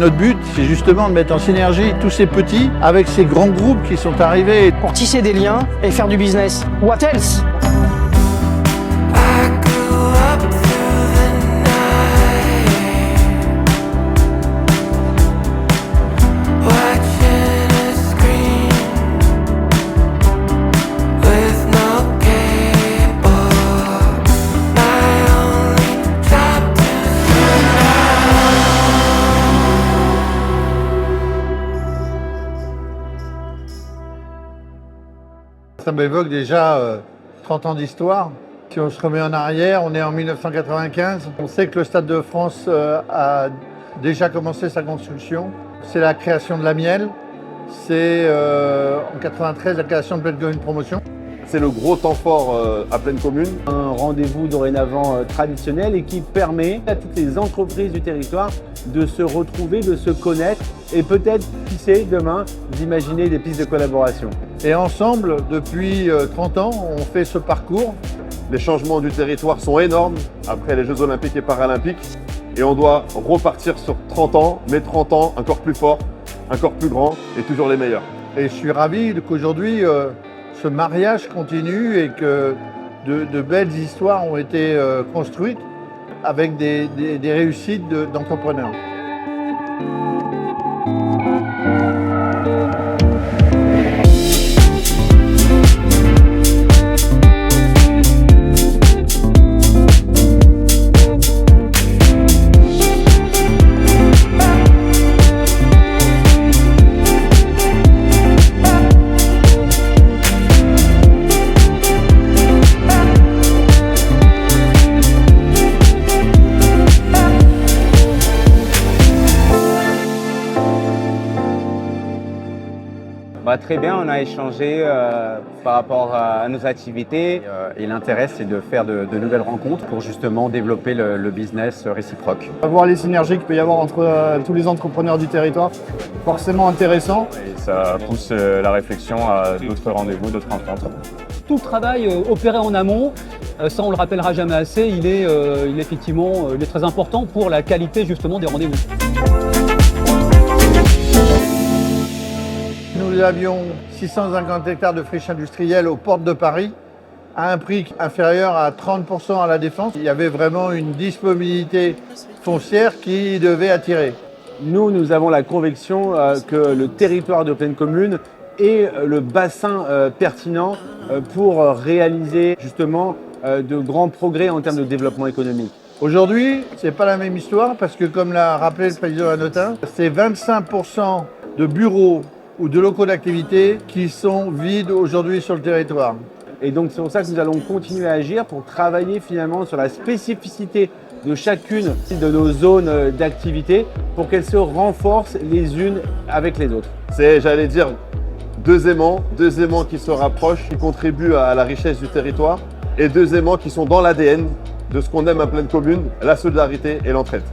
Notre but, c'est justement de mettre en synergie tous ces petits avec ces grands groupes qui sont arrivés. Pour tisser des liens et faire du business. What else? Ça m'évoque déjà 30 ans d'histoire. Si on se remet en arrière, on est en 1995. On sait que le Stade de France a déjà commencé sa construction. C'est la création de la Miel. C'est en 93 la création de Pleine Commune Promotion. C'est le gros temps fort à Pleine Commune. Un rendez-vous dorénavant traditionnel et qui permet à toutes les entreprises du territoire de se retrouver, de se connaître et peut-être, qui sait, demain, d'imaginer des pistes de collaboration. Et ensemble, depuis 30 ans, on fait ce parcours. Les changements du territoire sont énormes après les Jeux Olympiques et Paralympiques. Et on doit repartir sur 30 ans, mais 30 ans encore plus forts, encore plus grands et toujours les meilleurs. Et je suis ravi qu'aujourd'hui, ce mariage continue et que de belles histoires ont été construites avec des réussites d'entrepreneurs. Très bien, on a échangé par rapport à nos activités. Et l'intérêt, c'est de faire de nouvelles rencontres pour justement développer le business réciproque. Voir les synergies qu'il peut y avoir entre tous les entrepreneurs du territoire, forcément intéressant. Et ça pousse la réflexion à d'autres rendez-vous, d'autres rencontres. Tout le travail opéré en amont, ça on le rappellera jamais assez, il est effectivement très important pour la qualité justement des rendez-vous. Nous avions 650 hectares de friches industrielles aux portes de Paris à un prix inférieur à 30% à la Défense. Il y avait vraiment une disponibilité foncière qui devait attirer. Nous avons la conviction que le territoire de Pleine Commune est le bassin pertinent pour réaliser justement de grands progrès en termes de développement économique. Aujourd'hui, ce n'est pas la même histoire parce que, comme l'a rappelé le président Hanotin, c'est 25% de bureaux ou de locaux d'activité qui sont vides aujourd'hui sur le territoire. Et donc c'est pour ça que nous allons continuer à agir pour travailler finalement sur la spécificité de chacune de nos zones d'activité pour qu'elles se renforcent les unes avec les autres. C'est, j'allais dire, deux aimants qui se rapprochent, qui contribuent à la richesse du territoire et deux aimants qui sont dans l'ADN de ce qu'on aime à Pleine Commune, la solidarité et l'entraide.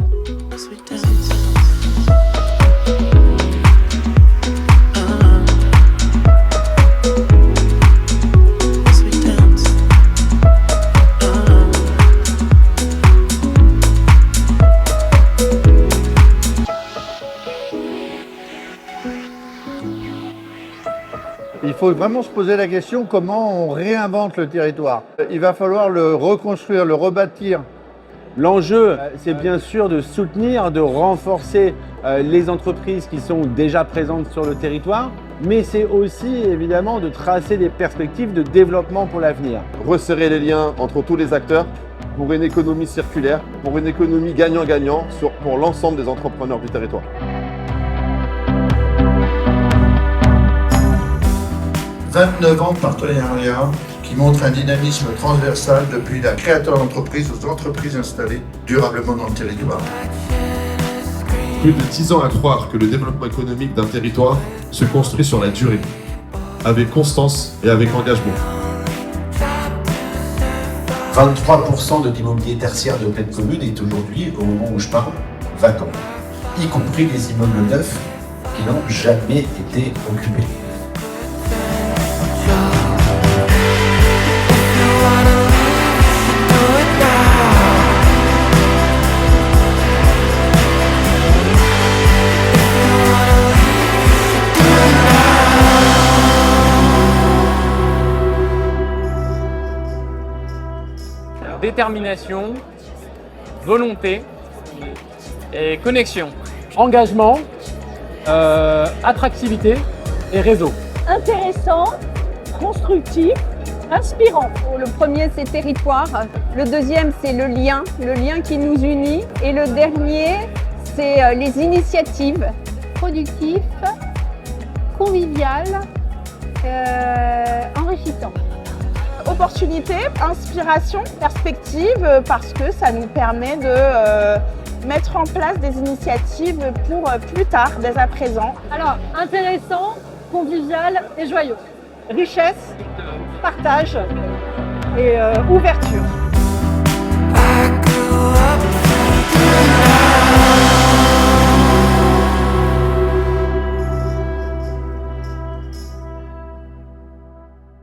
Il faut vraiment se poser la question comment on réinvente le territoire. Il va falloir le reconstruire, le rebâtir. L'enjeu, c'est bien sûr de soutenir, de renforcer les entreprises qui sont déjà présentes sur le territoire, mais c'est aussi évidemment de tracer des perspectives de développement pour l'avenir. Resserrer les liens entre tous les acteurs pour une économie circulaire, pour une économie gagnant-gagnant pour l'ensemble des entrepreneurs du territoire. 29 ans de partenariat qui montrent un dynamisme transversal depuis la créateur d'entreprise aux entreprises installées durablement dans le territoire. Plus de 10 ans à croire que le développement économique d'un territoire se construit sur la durée, avec constance et avec engagement. 23% de l'immobilier tertiaire de Pleine Commune est aujourd'hui, au moment où je parle, vacant, y compris les immeubles neufs qui n'ont jamais été occupés. détermination, volonté et connexion. Engagement, attractivité et réseau. Intéressant, constructif, inspirant. Le premier, c'est territoire. Le deuxième, c'est le lien qui nous unit. Et le dernier, c'est les initiatives. Productif, convivial, enrichissant. Opportunité, inspiration, perspective, parce que ça nous permet de mettre en place des initiatives pour plus tard, dès à présent. Alors, intéressant, convivial et joyeux. Richesse, partage et ouverture.